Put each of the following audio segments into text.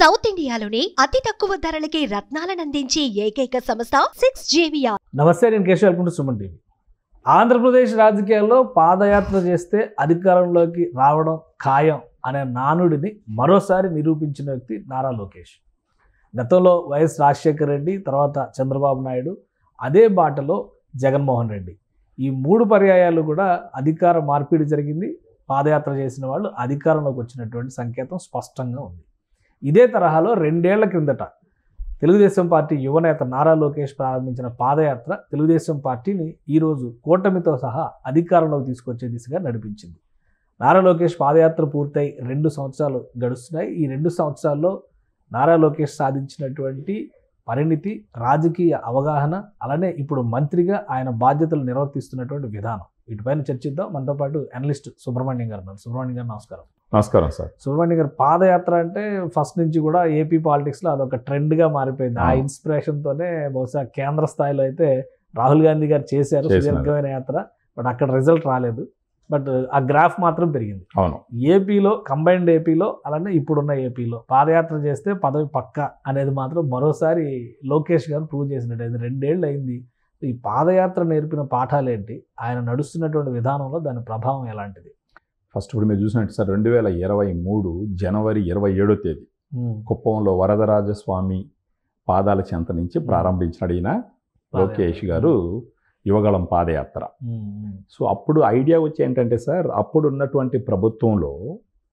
South ఇండియాలోనే అతి తక్కువ ధరలకి రత్నాలనందించే ఏకైక సంస్థ 6JVR. నమస్తే, నేను Keshav. Welcome to Suman TV. Andhra Pradesh రాజకీయాల్లో పాదయాత్ర చేస్తే అధికారంలోకి రావడం ఖాయం అనే నానుడిని మరోసారి నిరూపించిన వ్యక్తి నారా లోకేష్. గతంలో వైఎస్ రాజశేఖర్ రెడ్డి, తర్వాత చంద్రబాబు నాయుడు, అదే బాటలో జగన్మోహన్ రెడ్డి. ఈ మూడు పర్యాయాలు కూడా అధికార మార్పిడి జరిగింది. పాదయాత్ర చేసిన వాళ్ళు అధికారంలోకి వచ్చినటువంటి సంకేతం స్పష్టంగా ఉంది. ఇదే తరహాలో 2 ఏళ్ల క్రిందట తెలుగుదేశం పార్టీ యువనేత నారా లోకేష్ ప్రారంభించిన పాదయాత్ర తెలుగుదేశం పార్టీని ఈరోజు కూటమితో సహా అధికారంలోకి తీసుకొచ్చే దిశగా నడిపించింది. నారా లోకేష్ పాదయాత్ర పూర్తయి 2 సంవత్సరాలు గడుస్తున్నాయి. ఈ 2 సంవత్సరాల్లో నారా లోకేష్ సాధించినటువంటి పరిణితి, రాజకీయ అవగాహన, అలానే ఇప్పుడు మంత్రిగా ఆయన బాధ్యతలు నిర్వర్తిస్తున్నటువంటి విధానం, వీటిపైన చర్చిద్దాం. మనతో పాటు అనలిస్ట్ సుబ్రహ్మణ్యం గారు ఉన్నారు. సుబ్రహ్మణ్యం గారు నమస్కారం. నమస్కారం సార్. సుబ్రహ్మణ్యం గారు, పాదయాత్ర అంటే ఫస్ట్ నుంచి కూడా ఏపీ పాలిటిక్స్లో అదొక ట్రెండ్గా మారిపోయింది. ఆ ఇన్స్పిరేషన్తోనే బహుశా కేంద్ర స్థాయిలో అయితే రాహుల్ గాంధీ గారు చేశారు సుదీర్ఘమైన యాత్ర. బట్ అక్కడ రిజల్ట్ రాలేదు. బట్ ఆ గ్రాఫ్ మాత్రం పెరిగింది. అవును, ఏపీలో, కంబైన్డ్ ఏపీలో, అలానే ఇప్పుడున్న ఏపీలో పాదయాత్ర చేస్తే పదవి పక్క అనేది మాత్రం మరోసారి లోకేష్ గారు ప్రూవ్ చేసినట్టు. 2 ఏళ్ళు అయింది. ఈ పాదయాత్ర నేర్పిన పాఠాలు ఏంటి, ఆయన నడుస్తున్నటువంటి విధానంలో దాని ప్రభావం ఎలాంటిది? ఫస్ట్ ఇప్పుడు మీరు చూసినట్టు సార్, 2023 జనవరి 27వ తేదీ కుప్పంలో వరదరాజస్వామి పాదాల చెంత నుంచి ప్రారంభించిన ఈయన లోకేష్ గారు యువగళం పాదయాత్ర. సో అప్పుడు ఐడియా వచ్చి ఏంటంటే సార్, అప్పుడు ఉన్నటువంటి ప్రభుత్వంలో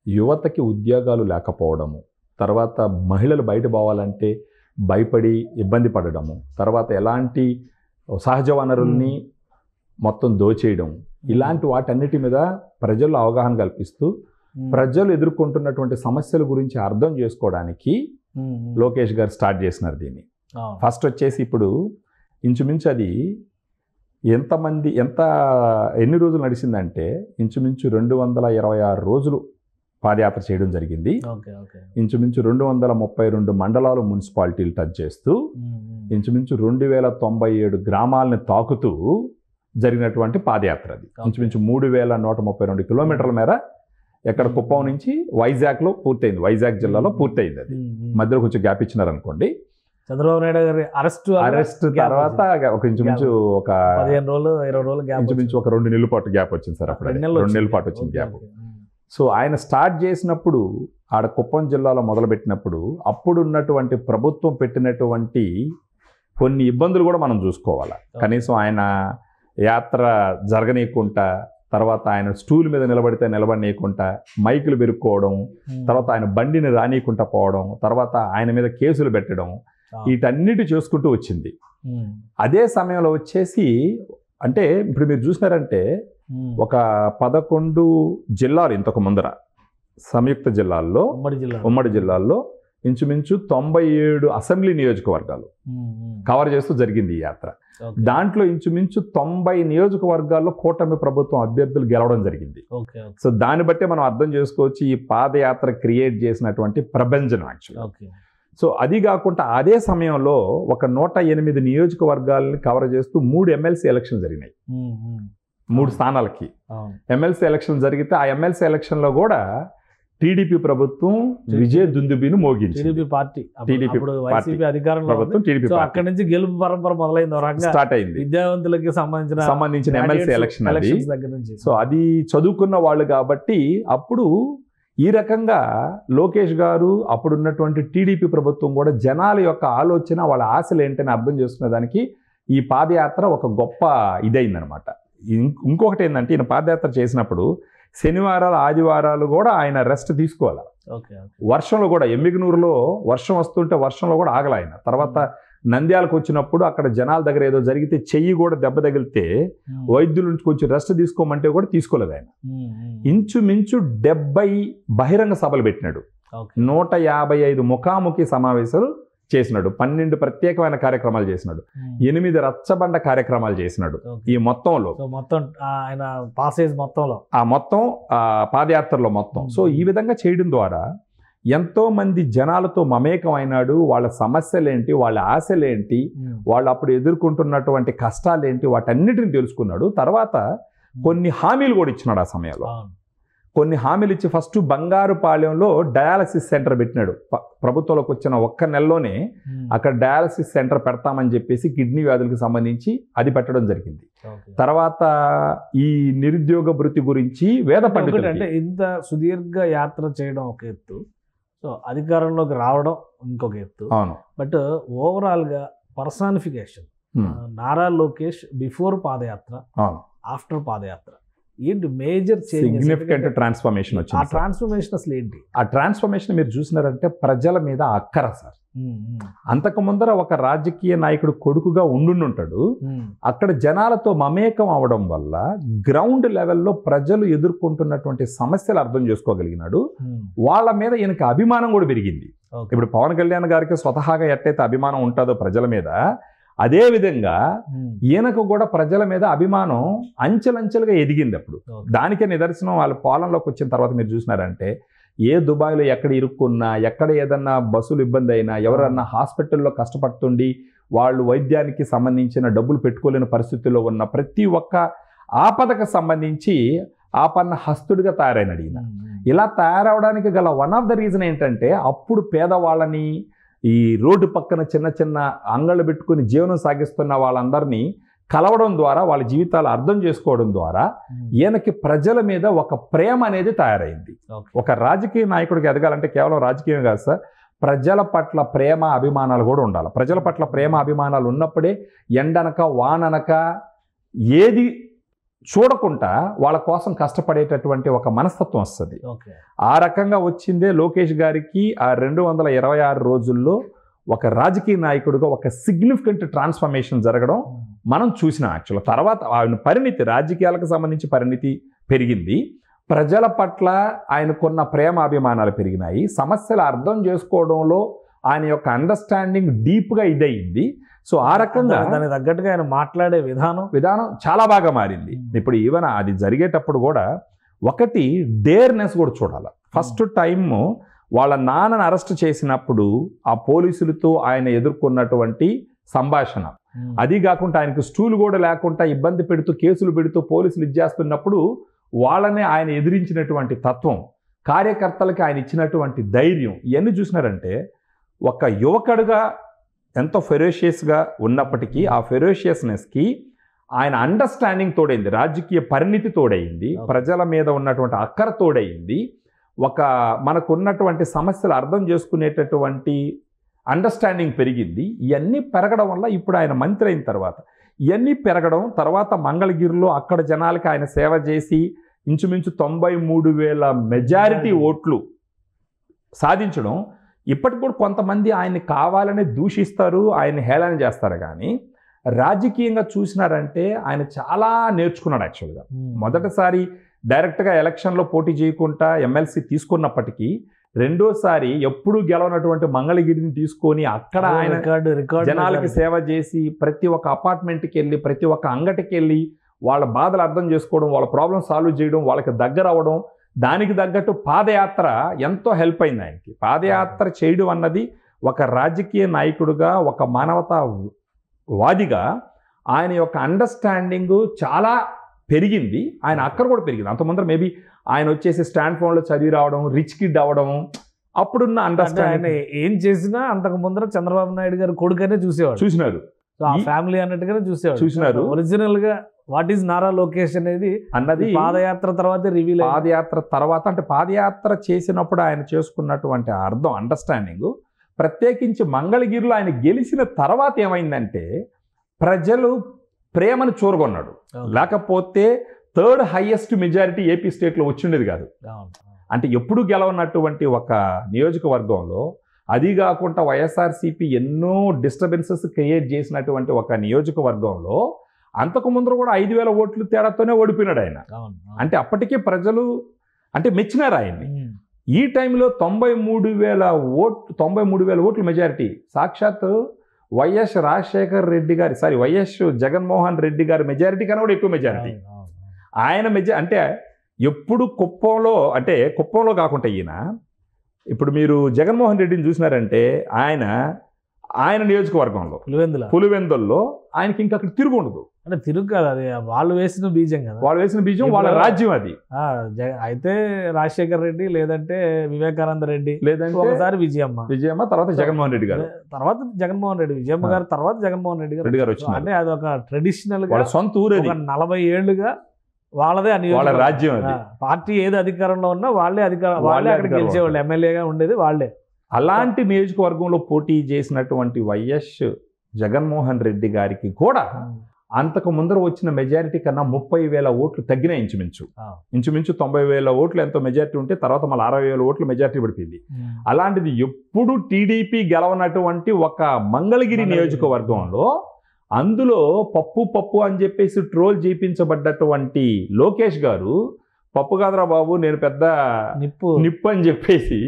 యువతకి ఉద్యోగాలు లేకపోవడము, తర్వాత మహిళలు బయట పోవాలంటే భయపడి ఇబ్బంది పడడము, తర్వాత ఎలాంటి సహజ వనరుల్ని మొత్తం దోచేయడం, ఇలాంటి వాటన్నిటి మీద ప్రజల్లో అవగాహన కల్పిస్తూ ప్రజలు ఎదుర్కొంటున్నటువంటి సమస్యల గురించి అర్థం చేసుకోవడానికి లోకేష్ గారు స్టార్ట్ చేసినారు దీన్ని. ఫస్ట్ వచ్చేసి ఇప్పుడు ఇంచుమించు అది ఎన్ని రోజులు నడిచిందంటే ఇంచుమించు 226 రోజులు పాదయాత్ర చేయడం జరిగింది. ఇంచుమించు 232 మండలాలు, మున్సిపాలిటీలు టచ్ చేస్తూ ఇంచుమించు 2097 గ్రామాలని తాకుతూ జరిగినటువంటి పాదయాత్ర అది. ఇంచుమించు 3132 కిలోమీటర్ల మేర ఎక్కడ కుప్పం నుంచి వైజాగ్లో పూర్తయింది. వైజాగ్ జిల్లాలో పూర్తయింది. అది మధ్యలో కొంచెం గ్యాప్ ఇచ్చినారనుకోండి. చంద్రబాబు నాయుడు గారి అరెస్ట్ తర్వాత ఒక ఇంచుమించు ఒక 15 రోజులు 20 రోజులు గ్యాప్, ఇంచుమించు ఒక 2 నెలల పాటు గ్యాప్ వచ్చింది సార్. అప్పుడు 2 నెలల పాటు వచ్చింది గ్యాప్. సో ఆయన స్టార్ట్ చేసినప్పుడు ఆడ కుప్పం జిల్లాలో మొదలుపెట్టినప్పుడు అప్పుడు ఉన్నటువంటి ప్రభుత్వం పెట్టినటువంటి కొన్ని ఇబ్బందులు కూడా మనం చూసుకోవాలి. కనీసం ఆయన యాత్ర జరగనీయకుండా, తర్వాత ఆయన స్టూల్ మీద నిలబడితే నిలబడనీయకుండా, మైకులు పెరుక్కోవడం, తర్వాత ఆయన బండిని రానీయకుండా పోవడం, తర్వాత ఆయన మీద కేసులు పెట్టడం, వీటన్నిటి చేసుకుంటూ వచ్చింది. అదే సమయంలో వచ్చేసి అంటే ఇప్పుడు మీరు చూసినారంటే ఒక 11 జిల్లాలు ఇంతకు ముందర సంయుక్త జిల్లాల్లో, ఉమ్మడి జిల్లాల్లో ఇంచుమించు 97 అసెంబ్లీ నియోజకవర్గాలు కవర్ చేస్తూ జరిగింది ఈ యాత్ర. దాంట్లో ఇంచుమించు 90 నియోజకవర్గాల్లో కూటమి ప్రభుత్వం అభ్యర్థులు గెలవడం జరిగింది. సో దాన్ని బట్టే మనం అర్థం చేసుకోవచ్చు ఈ పాదయాత్ర క్రియేట్ చేసినటువంటి ప్రభంజనం యాక్చువల్లీ. సో అది కాకుండా అదే సమయంలో ఒక 108 నియోజకవర్గాలని కవర్ చేస్తూ 3 ఎమ్మెల్సీ ఎలక్షన్ జరిగినాయి. 3 స్థానాలకి ఎమ్మెల్సీ ఎలక్షన్ జరిగితే ఆ ఎమ్మెల్సీ ఎలక్షన్లో కూడా టీడీపీ ప్రభుత్వం విజయ దుందుబిను మోగించింది. అక్కడి నుంచి గెలుపు పరంపర మొదలైంది, స్టార్ట్ అయింది. విద్యావంతులకి సంబంధించిన ఎమ్మెల్సీ ఎలక్షన్ దగ్గర నుంచి. సో అది చదువుకున్న వాళ్ళు కాబట్టి అప్పుడు ఈ రకంగా లోకేష్ గారు, అప్పుడున్నటువంటి టీడీపీ ప్రభుత్వం కూడా జనాల యొక్క ఆలోచన, వాళ్ళ ఆశలు ఏంటని అర్థం చేసుకునేదానికి ఈ పాదయాత్ర ఒక గొప్ప ఇదైందనమాట. ఇంకొకటి ఏంటంటే, ఈయన పాదయాత్ర చేసినప్పుడు శనివారాలు, ఆదివారాలు కూడా ఆయన రెస్ట్ తీసుకోవాలి. వర్షంలో కూడా ఎమ్మిగనూరులో వర్షం వస్తుంటే వర్షంలో కూడా ఆగల ఆయన. తర్వాత నంద్యాలకు వచ్చినప్పుడు అక్కడ జనాల దగ్గర ఏదో జరిగితే చెయ్యి కూడా దెబ్బ తగిలితే వైద్యుల నుంచి కొంచెం రెస్ట్ తీసుకోమంటే కూడా తీసుకోలేదు ఆయన. ఇంచుమించు 70 బహిరంగ సభలు పెట్టినాడు, 155 ముఖాముఖి సమావేశాలు చేసినాడు, 12 ప్రత్యేకమైన కార్యక్రమాలు చేసినాడు, 8 రచ్చబండ కార్యక్రమాలు చేసినాడు. ఈ మొత్తంలో ఆయన పాసేజ్ మొత్తంలో మొత్తం పాదయాత్రలో మొత్తం. సో ఈ విధంగా చేయడం ద్వారా ఎంతో మంది జనాలతో మమేకం అయినాడు. వాళ్ళ సమస్యలేంటి, వాళ్ళ ఆశలేంటి, వాళ్ళు అప్పుడు ఎదుర్కొంటున్నటువంటి కష్టాలేంటి, వాటన్నిటిని తెలుసుకున్నాడు. తర్వాత కొన్ని హామీలు కూడా ఇచ్చినాడు ఆ సమయంలో. కొన్ని హామీలు ఇచ్చి ఫస్ట్ బంగారుపాలెంలో డయాలసిస్ సెంటర్ పెట్టినాడు. ప్రభుత్వంలోకి వచ్చిన ఒక్క నెలలోనే అక్కడ డయాలసిస్ సెంటర్ పెడతామని చెప్పేసి కిడ్నీ వ్యాధులకు సంబంధించి అది పెట్టడం జరిగింది. తర్వాత ఈ నిరుద్యోగ భృతి గురించి వేద పండితులు అంటే ఇంత సుదీర్ఘ యాత్ర చేయడం ఒక ఎత్తు, సో అధికారంలోకి రావడం ఇంకొక ఎత్తు. అవును. బట్ ఓవరాల్ గా పర్సానిఫికేషన్ నారా లోకేష్ బిఫోర్ పాదయాత్ర, ఆఫ్టర్ పాదయాత్ర ఏంటి మేజర్ సిగ్నిఫికెంట్ ట్రాన్స్ఫర్మేషన్ వచ్చింది. ఆ ట్రాన్స్ఫర్మేషన్ అసలు ఏంటి? ఆ ట్రాన్స్ఫర్మేషన్ మీరు చూసినారంటే ప్రజల మీద అక్కర సార్. అంతకు ముందర ఒక రాజకీయ నాయకుడు కొడుకుగా ఉండుంటాడు, అక్కడ జనాలతో మమేకం అవడం వల్ల గ్రౌండ్ లెవెల్లో ప్రజలు ఎదుర్కొంటున్నటువంటి సమస్యలు అర్థం చేసుకోగలిగినాడు. వాళ్ళ మీద ఈయనకి అభిమానం కూడా పెరిగింది. ఇప్పుడు పవన్ కళ్యాణ్ గారికి స్వతహాగా ఎట్టయితే అభిమానం ఉంటుందో ప్రజల మీద, అదే విధంగా ఈయనకు కూడా ప్రజల మీద అభిమానం అంచెలంచెలుగా ఎదిగింది. అప్పుడు దానికే నిదర్శనం వాళ్ళ పాలనలోకి వచ్చిన తర్వాత మీరు చూసినారంటే ఏ దుబాయ్లో ఎక్కడ ఇరుక్కున్నా, ఎక్కడ ఏదన్నా బస్సులు ఇబ్బంది అయినా, ఎవరన్నా హాస్పిటల్లో కష్టపడుతుండి వాళ్ళు వైద్యానికి సంబంధించిన డబ్బులు పెట్టుకోలేని పరిస్థితుల్లో ఉన్న ప్రతి ఒక్క ఆపదకు సంబంధించి ఆపన్న హస్తుడిగా తయారైనడు ఈయన. ఇలా తయారవడానికి గల వన్ ఆఫ్ ద రీజన్ ఏంటంటే అప్పుడు పేదవాళ్ళని, ఈ రోడ్డు పక్కన చిన్న చిన్న అంగళ్ళు పెట్టుకుని జీవనం సాగిస్తున్న వాళ్ళందరినీ కలవడం ద్వారా, వాళ్ళ జీవితాలు అర్థం చేసుకోవడం ద్వారా ఈయనకి ప్రజల మీద ఒక ప్రేమ అనేది తయారైంది. ఒక రాజకీయ నాయకుడికి ఎదగాలంటే కేవలం రాజకీయం కాదు సార్, ప్రజల పట్ల ప్రేమ అభిమానాలు కూడా ఉండాలి. ప్రజల పట్ల ప్రేమ అభిమానాలు ఉన్నప్పుడే ఎండనక వాననక ఏది చూడకుండా వాళ్ళ కోసం కష్టపడేటటువంటి ఒక మనస్తత్వం వస్తుంది. ఆ రకంగా వచ్చిందే లోకేష్ గారికి ఆ 226 రోజుల్లో ఒక రాజకీయ నాయకుడిగా ఒక సిగ్నిఫికెంట్ ట్రాన్స్ఫర్మేషన్ జరగడం మనం చూసినాం. యాక్చువల్గా తర్వాత ఆయన పరిణితి, రాజకీయాలకు సంబంధించి పరిణితి పెరిగింది, ప్రజల పట్ల ఆయనకున్న ప్రేమ అభిమానాలు పెరిగినాయి, సమస్యలు అర్థం చేసుకోవడంలో ఆయన యొక్క అండర్స్టాండింగ్ డీప్గా ఇదయింది. సో ఆ రకంగా దానికి తగ్గట్టుగా ఆయన మాట్లాడే విధానం చాలా బాగా మారింది. ఇప్పుడు ఈవెన్ అది జరిగేటప్పుడు కూడా ఒకటి డేర్నెస్ కూడా చూడాలి. ఫస్ట్ టైం వాళ్ళ నాన్నను అరెస్ట్ చేసినప్పుడు ఆ పోలీసులతో ఆయన ఎదుర్కొన్నటువంటి సంభాషణ, అది కాకుండా ఆయనకు స్టూల్ కూడా లేకుండా ఇబ్బంది పెడుతూ కేసులు పెడుతూ పోలీసులు ఇచ్చేస్తున్నప్పుడు వాళ్ళనే ఆయన ఎదిరించినటువంటి తత్వం, కార్యకర్తలకి ఆయన ఇచ్చినటువంటి ధైర్యం, ఇవన్నీ చూసినారంటే ఒక యువకుడుగా ఎంతో ఫెరోషియస్గా ఉన్నప్పటికీ ఆ ఫెరోషియస్నెస్కి ఆయన అండర్స్టాండింగ్ తోడైంది, రాజకీయ పరిణితి తోడైంది, ప్రజల మీద ఉన్నటువంటి అక్కర తోడైంది, ఒక మనకున్నటువంటి సమస్యలు అర్థం చేసుకునేటటువంటి అండర్స్టాండింగ్ పెరిగింది. ఇవన్నీ పెరగడం వల్ల ఇప్పుడు ఆయన మంత్రి అయిన తర్వాత ఇవన్నీ పెరగడం, తర్వాత మంగళగిరిలో అక్కడ జనాలకి ఆయన సేవ చేసి ఇంచుమించు 93,000 మెజారిటీ ఓట్లు సాధించడం. ఇప్పటికి కూడా కొంతమంది ఆయన్ని కావాలని దూషిస్తారు, ఆయన్ని హేళన చేస్తారు, కానీ రాజకీయంగా చూసినారంటే ఆయన చాలా నేర్చుకున్నాడు. యాక్చువల్గా మొదటిసారి డైరెక్ట్గా ఎలక్షన్లో పోటీ చేయకుండా ఎమ్మెల్సీ తీసుకున్నప్పటికీ రెండోసారి ఎప్పుడూ గెలవనటువంటి మంగళగిరిని తీసుకొని అక్కడ ఆయన జనాలకి సేవ చేసి ప్రతి ఒక్క అపార్ట్మెంట్కి వెళ్ళి ప్రతి ఒక్క అంగటికి వెళ్ళి వాళ్ళ బాధలు అర్థం చేసుకోవడం, వాళ్ళ ప్రాబ్లమ్ సాల్వ్ చేయడం, వాళ్ళకి దగ్గర అవ్వడం, దానికి తగ్గట్టు పాదయాత్ర ఎంతో హెల్ప్ అయింది ఆయనకి. పాదయాత్ర చేయడం అన్నది ఒక రాజకీయ నాయకుడిగా, ఒక మానవతావాదిగా ఆయన యొక్క అండర్స్టాండింగ్ చాలా పెరిగింది, ఆయన అక్కడ కూడా పెరిగింది. అంతకుముందర మేబీ ఆయన వచ్చేసి స్టాండ్ ఫోన్లో చదివి రావడం, రిచ్ కిడ్ అవ్వడం, అప్పుడున్న అండర్స్టాండింగ్ ఏం చేసినా అంతకు ముందర చంద్రబాబు నాయుడు గారు కొడుకనే చూసినారు, ఆ ఫ్యామిలీ అన్నట్టుగానే చూసినారు. ఒరిజినల్ గా వాట్ ఈజ్ నారా లోకేష్ అనేది అన్నది పాదయాత్ర తర్వాత రివీల్. పాదయాత్ర తర్వాత అంటే పాదయాత్ర చేసినప్పుడు ఆయన చేసుకున్నటువంటి అర్థం, అండర్స్టాండింగ్, ప్రత్యేకించి మంగళగిరిలో ఆయన గెలిచిన తర్వాత ఏమైందంటే ప్రజలు ప్రేమను చూరగొన్నాడు. లేకపోతే 3rd హైయెస్ట్ మెజారిటీ ఏపీ స్టేట్లో వచ్చిండేది కాదు. అంటే ఎప్పుడు గెలవనటువంటి ఒక నియోజకవర్గంలో, అది కాకుండా వైఎస్ఆర్సీపీ ఎన్నో డిస్టర్బెన్సెస్ క్రియేట్ చేసినటువంటి ఒక నియోజకవర్గంలో అంతకు ముందు కూడా 5,000 ఓట్లు తేడాతోనే ఓడిపోయినాడు ఆయన. అంటే అప్పటికే ప్రజలు అంటే మెచ్చినారు ఆయన్ని. ఈ టైంలో 93,000 ఓట్లు మెజారిటీ, సాక్షాత్ వైఎస్ రాజశేఖర్ రెడ్డి గారి వైఎస్ జగన్మోహన్ రెడ్డి గారి మెజారిటీ కన్నా కూడా ఎక్కువ మెజారిటీ ఆయన అంటే ఎప్పుడు కుప్పంలో కాకుండా ఈయన ఇప్పుడు మీరు జగన్మోహన్ రెడ్డిని చూసినారంటే ఆయన నియోజకవర్గంలో పులివెందుల్లో ఆయనకి ఇంకా అక్కడ తిరుగు ఉండదు. అంటే తిరుగు కాదు, అది వాళ్ళు వేసిన బీజం కదా, వాళ్ళు వేసిన బీజం వాళ్ళ రాజ్యం అది. అయితే రాజశేఖర్ రెడ్డి లేదంటే వివేకానంద రెడ్డి లేదంటే ఒకసారి విజయమ్మ తర్వాత జగన్మోహన్ రెడ్డి గారు, తర్వాత జగన్మోహన్ రెడ్డి, విజయమ్మ గారు తర్వాత జగన్మోహన్ రెడ్డి గారు వచ్చినారు. అంటే అది ఒక ట్రెడిషనల్ వాళ్ళ సొంత ఊరు, 40 ఏళ్లుగా వాళ్ళదే వాళ్ళ రాజ్యం అది. పార్టీ ఏది అధికారంలో ఉన్నా వాళ్ళే వాళ్ళే అక్కడ గెలిచేవాళ్ళు, ఎమ్మెల్యేగా ఉండేది వాళ్ళే. అలాంటి నియోజకవర్గంలో పోటీ చేసినటువంటి వైఎస్ జగన్మోహన్ రెడ్డి గారికి కూడా అంతకు ముందర వచ్చిన మెజారిటీ కన్నా 30,000 ఓట్లు తగ్గిన ఇంచుమించు 90,000 ఓట్లు ఎంతో మెజారిటీ ఉంటే తర్వాత మళ్ళీ 60,000 ఓట్లు మెజారిటీ పడిపోయింది. అలాంటిది ఎప్పుడు టీడీపీ గెలవనటువంటి ఒక మంగళగిరి నియోజకవర్గంలో అందులో పప్పు అని చెప్పేసి ట్రోల్ చేయించబడ్డటువంటి లోకేష్ గారు పప్పు కాదురా బాబు నేను పెద్ద నిప్పు అని చెప్పేసి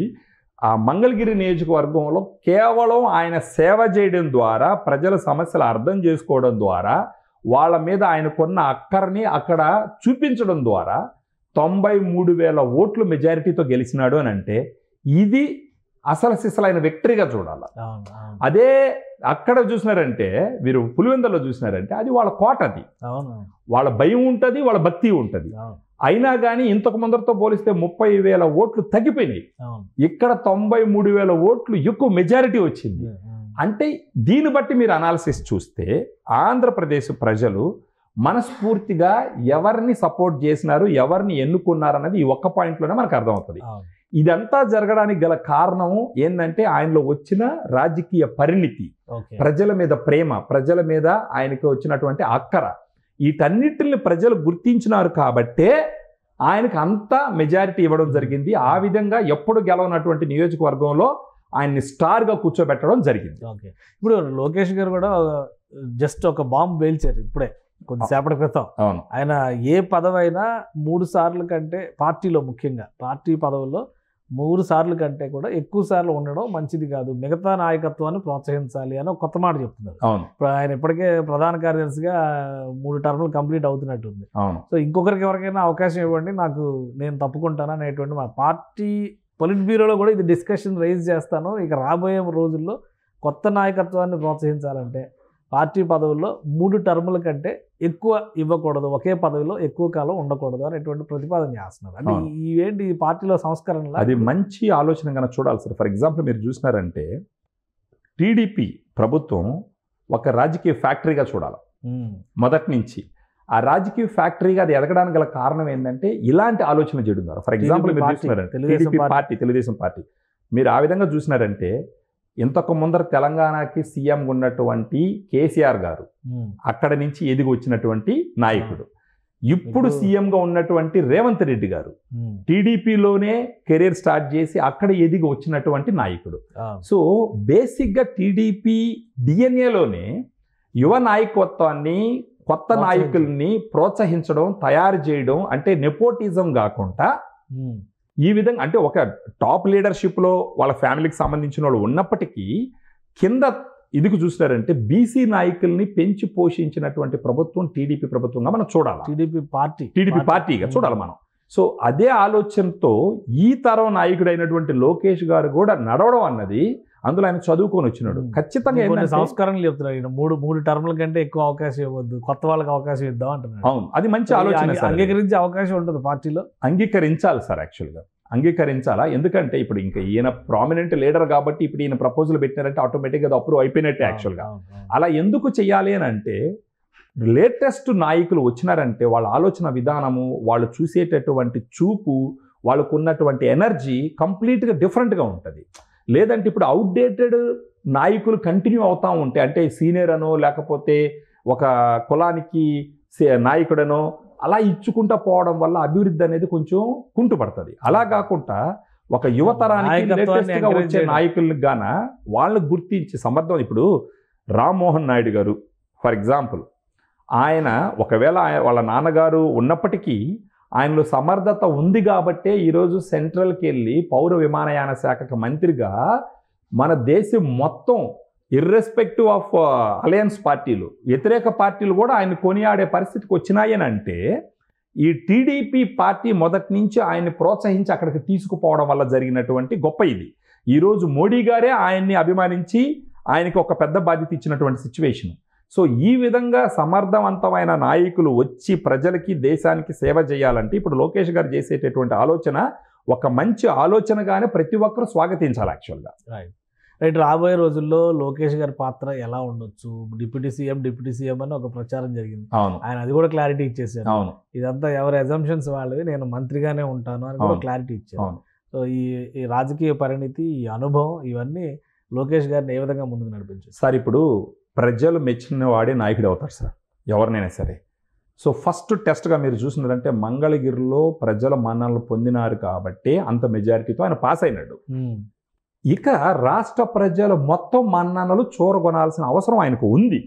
ఆ మంగళగిరి నియోజకవర్గంలో కేవలం ఆయన సేవ చేయడం ద్వారా, ప్రజల సమస్యలు అర్థం చేసుకోవడం ద్వారా, వాళ్ళ మీద ఆయనకున్న అక్కర్ని అక్కడ చూపించడం ద్వారా 93,000 ఓట్లు మెజారిటీతో గెలిచినాడు అని అంటే ఇది అసలు సిసలైన విక్టరీగా చూడాలి. అదే అక్కడ చూసినారంటే, మీరు పులివెందులో చూసినారంటే అది వాళ్ళ కోట, అది వాళ్ళ భయం ఉంటుంది, వాళ్ళ భక్తి ఉంటుంది. అయినా కానీ ఇంతకు ముందరతో పోలిస్తే 30,000 ఓట్లు తగ్గిపోయినాయి. ఇక్కడ 93,000 ఓట్లు ఎక్కువ మెజారిటీ వచ్చింది. అంటే దీన్ని బట్టి మీరు అనాలిసిస్ చూస్తే ఆంధ్రప్రదేశ్ ప్రజలు మనస్ఫూర్తిగా ఎవరిని సపోర్ట్ చేసినారు, ఎవరిని ఎన్నుకున్నారు అన్నది ఈ ఒక్క పాయింట్లోనే మనకు అర్థమవుతుంది. ఇదంతా జరగడానికి గల కారణం ఏంటంటే ఆయనలో వచ్చిన రాజకీయ పరిణితి, ప్రజల మీద ప్రేమ, ప్రజల మీద ఆయనకు వచ్చినటువంటి అక్కర, వీటన్నిటిని ప్రజలు గుర్తించినారు కాబట్టే ఆయనకు అంత మెజారిటీ ఇవ్వడం జరిగింది. ఆ విధంగా ఎప్పుడు గెలవనటువంటి నియోజకవర్గంలో ఆయన్ని స్టార్గా కూర్చోబెట్టడం జరిగింది. ఇప్పుడు లోకేష్ గారు కూడా జస్ట్ ఒక బాంబు పేల్చారు ఇప్పుడే కొద్దిసేపటి క్రితం. ఆయన ఏ పదవి అయినా 3 సార్లు కంటే, పార్టీలో ముఖ్యంగా పార్టీ పదవుల్లో 3 సార్లు కంటే కూడా ఎక్కువ సార్లు ఉండడం మంచిది కాదు, మిగతా నాయకత్వాన్ని ప్రోత్సహించాలి అని ఒక కొత్త మాట చెప్తున్నారు. ఇప్పుడు ఆయన ఇప్పటికే ప్రధాన కార్యదర్శిగా 3 టర్ములు కంప్లీట్ అవుతున్నట్టుంది. సో ఇంకొకరికి ఎవరికైనా అవకాశం ఇవ్వండి, నేను తప్పుకుంటాను అనేటువంటి మా పార్టీ పొలిట్ బ్యూరోలో కూడా ఇది డిస్కషన్ రైజ్ చేస్తాను. ఇక రాబోయే రోజుల్లో కొత్త నాయకత్వాన్ని ప్రోత్సహించాలంటే పార్టీ పదవుల్లో 3 టర్ముల కంటే ఎక్కువ ఇవ్వకూడదు, ఒకే పదవిలో ఎక్కువ కాలం ఉండకూడదు అనేటువంటి ప్రతిపాదన చేస్తున్నారు. అంటే ఇవేంటి పార్టీలో సంస్కరణలు? అది మంచి ఆలోచన కనుక చూడాలి సార్. ఫర్ ఎగ్జాంపుల్ మీరు చూసినారంటే టీడీపీ ప్రభుత్వం ఒక రాజకీయ ఫ్యాక్టరీగా చూడాలి మొదటి నుంచి. ఆ రాజకీయ ఫ్యాక్టరీగా అది ఎదగడానికి గల కారణం ఏంటంటే ఇలాంటి ఆలోచన చేయడం. ఫర్ ఎగ్జాంపుల్ మీరు చూసినారంటే తెలుగుదేశం పార్టీ మీరు ఆ విధంగా చూసినారంటే ఇంతకు ముందర తెలంగాణకి సీఎం ఉన్నటువంటి కేసీఆర్ గారు అక్కడ నుంచి ఎదిగి వచ్చినటువంటి నాయకుడు, ఇప్పుడు సీఎంగా ఉన్నటువంటి రేవంత్ రెడ్డి గారు టీడీపీలోనే కెరీర్ స్టార్ట్ చేసి అక్కడ ఎదిగి వచ్చినటువంటి నాయకుడు. సో బేసిక్గా టీడీపీ డిఎన్ఏలోనే యువ నాయకత్వాన్ని, కొత్త నాయకుల్ని ప్రోత్సహించడం, తయారు చేయడం, అంటే నెపోటిజం కాకుండా ఈ విధంగా, అంటే ఒక టాప్ లీడర్షిప్లో వాళ్ళ ఫ్యామిలీకి సంబంధించిన వాళ్ళు ఉన్నప్పటికీ కింద ఇదికి చూస్తారంటే బీసీ నాయకుల్ని పెంచి పోషించినటువంటి ప్రభుత్వం టీడీపీ ప్రభుత్వంగా మనం చూడాలి, టీడీపీ పార్టీగా చూడాలి మనం. సో అదే ఆలోచనతో ఈ తరం నాయకుడైనటువంటి లోకేష్ గారు కూడా నడవడం అన్నది, అందులో ఆయన చదువుకొని వచ్చినాడు. ఖచ్చితంగా సంస్కరణలు చెప్తున్నాడు. 3 టర్ముల కంటే ఎక్కువ అవకాశం ఇవ్వద్దు, కొత్త వాళ్ళకి అవకాశం ఇద్దాం అంటున్నాడు. అవును, అది మంచి ఆలోచన. అంగీకరించే అవకాశం ఉంటుంది పార్టీలో. అంగీకరించాలి సార్, యాక్చువల్గా అంగీకరించాలా. ఎందుకంటే ఇప్పుడు ఇంకా ఈయన ప్రామినెంట్ లీడర్ కాబట్టి ఇప్పుడు ఈయన ప్రపోజల్ పెట్టినారంటే ఆటోమేటిక్గా అది అప్రూవ్ అయిపోయినట్టే యాక్చువల్గా. అలా ఎందుకు చెయ్యాలి అని అంటే లేటెస్ట్ నాయకులు వచ్చినారంటే వాళ్ళ ఆలోచన విధానము, వాళ్ళు చూసేటటువంటి చూపు, వాళ్ళకు ఉన్నటువంటి ఎనర్జీ కంప్లీట్గా డిఫరెంట్గా ఉంటుంది. లేదంటే ఇప్పుడు అవుట్డేటెడ్ నాయకులు కంటిన్యూ అవుతూ ఉంటే, అంటే సీనియర్ అనో లేకపోతే ఒక కులానికి నాయకుడనో అలా ఇచ్చుకుంటూ పోవడం వల్ల అభివృద్ధి అనేది కొంచెం కుంటుపడుతుంది. అలా కాకుండా ఒక యువతరానికి లేటెస్ట్గా వచ్చే నాయకులకు గాన వాళ్ళని గుర్తించి సమర్థం. ఇప్పుడు రామ్మోహన్ నాయుడు గారు ఫర్ ఎగ్జాంపుల్, ఆయన ఒకవేళ వాళ్ళ నాన్నగారు ఉన్నప్పటికీ ఆయనలో సమర్థత ఉంది కాబట్టే ఈరోజు సెంట్రల్కి వెళ్ళి పౌర విమానయాన శాఖకు మంత్రిగా మన దేశం మొత్తం ఇర్రెస్పెక్టివ్ ఆఫ్ అలయన్స్ పార్టీలు, వ్యతిరేక పార్టీలు కూడా ఆయన కొనియాడే పరిస్థితికి వచ్చినాయని అంటే ఈ టీడీపీ పార్టీ మొదటి నుంచి ఆయన్ని ప్రోత్సహించి అక్కడికి తీసుకుపోవడం వల్ల జరిగినటువంటి గొప్ప ఇది. ఈరోజు మోడీ గారే ఆయన్ని అభిమానించి ఆయనకి ఒక పెద్ద బాధ్యత ఇచ్చినటువంటి సిచ్యువేషన్. సో ఈ విధంగా సమర్థవంతమైన నాయకులు వచ్చి ప్రజలకి దేశానికి సేవ చేయాలంటే ఇప్పుడు లోకేష్ గారు చేసేటటువంటి ఆలోచన ఒక మంచి ఆలోచనగానే ప్రతి ఒక్కరూ స్వాగతించాలి యాక్చువల్గా. రైట్. రాబోయే రోజుల్లో లోకేష్ గారి పాత్ర ఎలా ఉండొచ్చు, డిప్యూటీ సీఎం అని ఒక ప్రచారం జరిగింది. అవును, ఆయన అది కూడా క్లారిటీ ఇచ్చేసారు. అవును, ఇదంతా ఎవరి అజంప్షన్స్ వాళ్ళవి, నేను మంత్రిగానే ఉంటాను అని కూడా క్లారిటీ ఇచ్చారు. అవును. సో ఈ రాజకీయ పరిణితి, ఈ అనుభవం, ఇవన్నీ లోకేష్ గారిని ఏ విధంగా ముందుకు నడిపించారు సార్? ఇప్పుడు ప్రజలు మెచ్చిన వాడే నాయకుడు అవుతారు సార్, ఎవరినైనా సరే. సో ఫస్ట్ టెస్ట్గా మీరు చూసినారంటే మంగళగిరిలో ప్రజల మన్ననలు పొందినారు కాబట్టి అంత మెజారిటీతో ఆయన పాస్ అయినాడు. ఇక రాష్ట్ర ప్రజలు మొత్తం మన్ననలు చూరగొనాల్సిన అవసరం ఆయనకు ఉంది.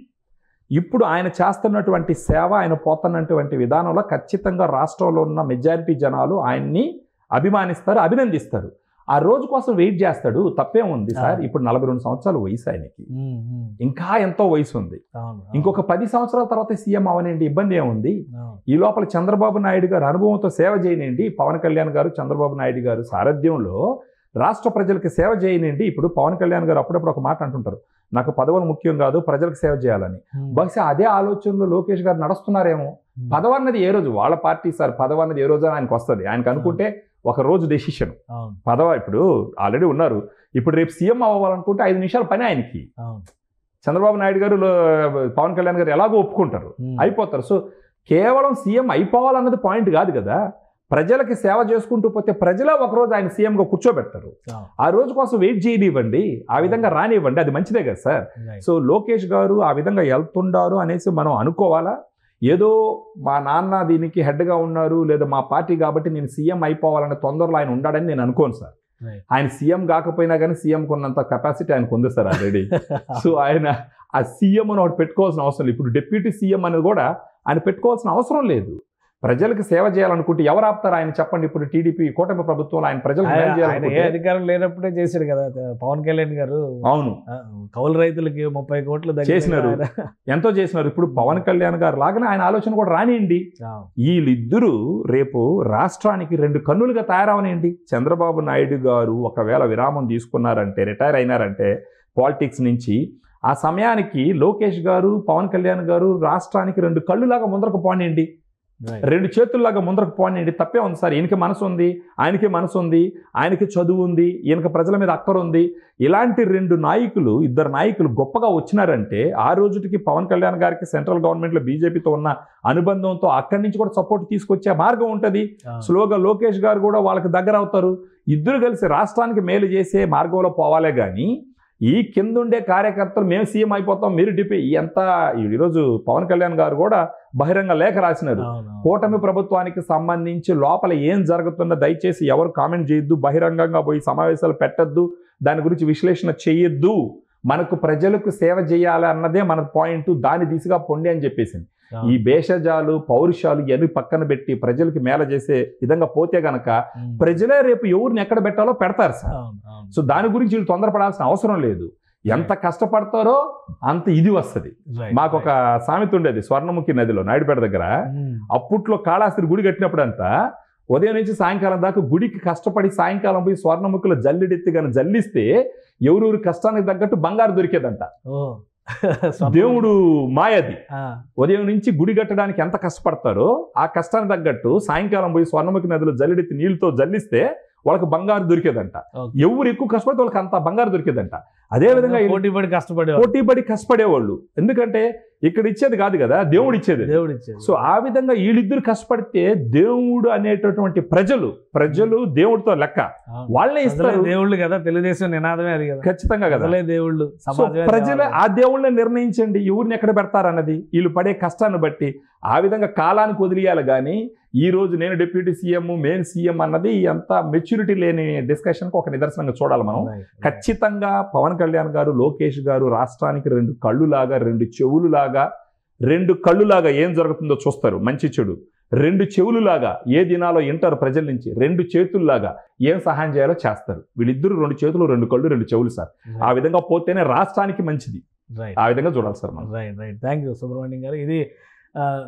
ఇప్పుడు ఆయన చేస్తున్నటువంటి సేవ, ఆయన పోతున్నటువంటి విధానంలో ఖచ్చితంగా రాష్ట్రంలో ఉన్న మెజారిటీ జనాలు ఆయన్ని అభిమానిస్తారు, అభినందిస్తారు. ఆ రోజు కోసం వెయిట్ చేస్తాడు, తప్పేం ఉంది సార్? ఇప్పుడు 42 సంవత్సరాలు వయసు ఆయనకి, ఇంకా ఎంతో వయసు ఉంది. ఇంకొక 10 సంవత్సరాల తర్వాత సీఎం అవనండి, ఇబ్బంది ఏముంది? ఈ లోపల చంద్రబాబు నాయుడు గారు అనుభవంతో సేవ చేయనండి, పవన్ కళ్యాణ్ గారు చంద్రబాబు నాయుడు గారు సారథ్యంలో రాష్ట్ర ప్రజలకు సేవ చేయనండి. ఇప్పుడు పవన్ కళ్యాణ్ గారు అప్పుడప్పుడు ఒక మాట అంటుంటారు, నాకు పదవులు ముఖ్యం కాదు, ప్రజలకు సేవ చేయాలని. బహుశా అదే ఆలోచనలో లోకేష్ గారు నడుస్తున్నారేమో. పదవి అన్నది ఏ రోజు వాళ్ళ పార్టీ సార్, పదవి అన్నది ఏ రోజు ఆయనకు వస్తుంది. ఆయనకు అనుకుంటే ఒక రోజు డెసిషన్. పదవ ఇప్పుడు ఆల్రెడీ ఉన్నారు, ఇప్పుడు రేపు సీఎం అవ్వాలనుకుంటే 5 నిమిషాల పని ఆయనకి. చంద్రబాబు నాయుడు గారు, పవన్ కళ్యాణ్ గారు ఎలాగో ఒప్పుకుంటారు, అయిపోతారు. సో కేవలం సీఎం అయిపోవాలన్నది పాయింట్ కాదు కదా. ప్రజలకి సేవ చేసుకుంటూ పోతే ప్రజలే ఒకరోజు ఆయన సీఎంగా కూర్చోబెడతారు. ఆ రోజు కోసం వెయిట్ చేయనివ్వండి, ఆ విధంగా రానివ్వండి, అది మంచిదే కదా సార్. సో లోకేష్ గారు ఆ విధంగా వెళ్తుండారు అనేసి మనం అనుకోవాలా? ఏదో మా నాన్న దీనికి హెడ్గా ఉన్నారు, లేదా మా పార్టీ కాబట్టి నేను సీఎం అయిపోవాలనే తొందరలో ఆయన ఉండాడని నేను అనుకోను సార్. ఆయన సీఎం కాకపోయినా కానీ సీఎం కొన్నంత కెపాసిటీ ఆయనకు ఉంది సార్ ఆల్రెడీ. సో ఆయన ఆ సీఎం అని ఒకటి పెట్టుకోవాల్సిన అవసరం లేదు. ఇప్పుడు డిప్యూటీ సీఎం అనేది కూడా ఆయన పెట్టుకోవాల్సిన అవసరం లేదు. ప్రజలకు సేవ చేయాలనుకుంటే ఎవరు ఆపుతారు ఆయన చెప్పండి? ఇప్పుడు టీడీపీ కూటమి ప్రభుత్వంలో ఆయన ప్రజలకు ఏ అధికారం లేనప్పుడే చేశాడు కదా పవన్ కళ్యాణ్ గారు. అవును, కౌలు రైతులకి 30 కోట్లు చేసినారు, ఎంతో చేసినారు. ఇప్పుడు పవన్ కళ్యాణ్ గారు లాగానే ఆయన ఆలోచన కూడా రానియండి. వీళ్ళిద్దరూ రేపు రాష్ట్రానికి 2 కన్నులుగా తయారవనండి. చంద్రబాబు నాయుడు గారు ఒకవేళ విరామం తీసుకున్నారంటే, రిటైర్ అయినారంటే పాలిటిక్స్ నుంచి, ఆ సమయానికి లోకేష్ గారు, పవన్ కళ్యాణ్ గారు రాష్ట్రానికి 2 కళ్ళులాగా ముందరకు పోనండి, 2 చేతుల్లాగా ముందరకు పోనండి. తప్పే ఉంది సార్. ఈయనకి మనసు ఉంది, ఆయనకి మనసు ఉంది, ఆయనకి చదువు ఉంది, ఈయనకి ప్రజల మీద అక్కర ఉంది. ఇలాంటి 2 నాయకులు, 2 నాయకులు గొప్పగా వచ్చినారంటే ఆ రోజుకి పవన్ కళ్యాణ్ గారికి సెంట్రల్ గవర్నమెంట్లో బీజేపీతో ఉన్న అనుబంధంతో అక్కడి నుంచి కూడా సపోర్ట్ తీసుకొచ్చే మార్గం ఉంటుంది. స్లోగా లోకేష్ గారు కూడా వాళ్ళకి దగ్గర అవుతారు. ఇద్దరు కలిసి రాష్ట్రానికి మేలు చేసే మార్గంలో పోవాలే కానీ ఈ కిందుండే కార్యకర్తలు మేము సీఎం అయిపోతాం, మీరు డిపి ఎంత. ఈరోజు పవన్ కళ్యాణ్ గారు కూడా బహిరంగ లేఖ రాసినారు, కూటమి ప్రభుత్వానికి సంబంధించి లోపల ఏం జరుగుతుందో దయచేసి ఎవరు కామెంట్ చేయొద్దు, బహిరంగంగా పోయి సమావేశాలు పెట్టద్దు, దాని గురించి విశ్లేషణ చేయొద్దు, మనకు ప్రజలకు సేవ చేయాలి అన్నదే మన పాయింట్, దాని దిశగా పొండి అని చెప్పేసింది. ఈ భేషజాలు, పౌరుషాలు ఇవన్నీ పక్కన పెట్టి ప్రజలకి మేల చేసే విధంగా పోతే గనక ప్రజలే రేపు ఎవరిని ఎక్కడ పెట్టాలో పెడతారు సార్. సో దాని గురించి వీళ్ళు తొందరపడాల్సిన అవసరం లేదు. ఎంత కష్టపడతారో అంత ఇది వస్తుంది. మాకు ఒక సామెత ఉండేది స్వర్ణముఖి నదిలో నాయుడుపేట దగ్గర. అప్పట్లో కాళహస్తి గుడి కట్టినప్పుడంతా ఉదయం నుంచి సాయంకాలం దాకా గుడికి కష్టపడి సాయంకాలం పోయి స్వర్ణముఖిలో జల్లిడెత్తి కానీ జల్లిస్తే ఎవరెవరి కష్టానికి తగ్గట్టు బంగారు దొరికేదంట. దేవుడు మాయది. ఉదయం నుంచి గుడి కట్టడానికి ఎంత కష్టపడతారో ఆ కష్టానికి తగ్గట్టు సాయంకాలం పోయి స్వర్ణముఖి నదిలో జల్లిడెత్తి నీళ్ళతో జల్లిస్తే వాళ్ళకి బంగారు దొరికేదంట. ఎవరు ఎక్కువ కష్టపడితే వాళ్ళకి అంత బంగారు దొరికేదంట. అదేవిధంగా పోటీపడి కష్టపడేవాళ్ళు, ఎందుకంటే ఇక్కడ ఇచ్చేది కాదు కదా, దేవుడు ఇచ్చేది. సో ఆ విధంగా వీళ్ళిద్దరు కష్టపడితే దేవుడు అనేటటువంటి ప్రజలు దేవుడితో లెక్క, వాళ్ళే ఇస్తారు. దేవుళ్ళు కదా, తెలుగుదేశం నినాదమే అది కదా, ఖచ్చితంగా కదా దేవుళ్ళు. ప్రజలే ఆ దేవుళ్ళని నిర్ణయించండి ఎవరిని ఎక్కడ పెడతారన్నది వీళ్ళు పడే కష్టాన్ని బట్టి. ఆ విధంగా కాలానికి వదిలేయాలి కానీ ఈ రోజు నేను డిప్యూటీ సీఎం మెయిన్ సీఎం అన్నది అంత మెచ్యూరిటీ లేని డిస్కషన్కి ఒక నిదర్శనంగా చూడాలి మనం. ఖచ్చితంగా పవన్ కళ్యాణ్ గారు, లోకేష్ గారు రాష్ట్రానికి 2 కళ్ళులాగా, 2 చెవులులాగా, 2 కళ్ళులాగా ఏం జరుగుతుందో చూస్తారు, మంచి చెడు. 2 చెవులులాగా ఏ దినాలో వింటారు ప్రజల నుంచి, 2 చేతుల్లాగా ఏం సహాయం చేయాలో చేస్తారు. వీళ్ళిద్దరు 2 చేతులు, 2 కళ్ళు, 2 చెవులు సార్. ఆ విధంగా పోతేనే రాష్ట్రానికి మంచిది. ఆ విధంగా చూడాలి సార్ మనం. రైట్. థ్యాంక్ యూ సుబ్రహ్మణ్యం గారు. ఇది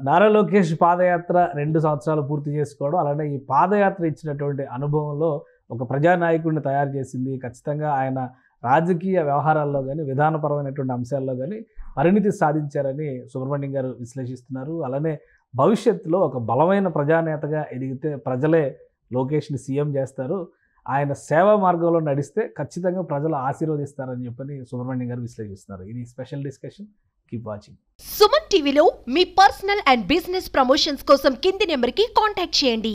నారా లోకేష్ పాదయాత్ర 2 సంవత్సరాలు పూర్తి చేసుకోవడం, అలానే ఈ పాదయాత్ర ఇచ్చినటువంటి అనుభవంలో ఒక ప్రజానాయకుడిని తయారు చేసింది. ఖచ్చితంగా ఆయన రాజకీయ వ్యవహారాల్లో కానీ విధానపరమైనటువంటి అంశాల్లో కానీ పరిణితి సాధించారని సుబ్రహ్మణ్యం గారు విశ్లేషిస్తున్నారు. అలానే భవిష్యత్తులో ఒక బలమైన ప్రజానేతగా ఎదిగితే ప్రజలే లోకేష్ని సీఎం చేస్తారు, ఆయన సేవా మార్గంలో నడిస్తే ఖచ్చితంగా ప్రజలు ఆశీర్వదిస్తారని చెప్పని సుబ్రహ్మణ్యం గారు విశ్లేషిస్తున్నారు. ఇది special discussion. Keep watching. Suman టీవీలో మీ పర్సనల్ అండ్ బిజినెస్ ప్రమోషన్స్ కోసం కింది నెంబర్కి కాంటాక్ట్ చేయండి.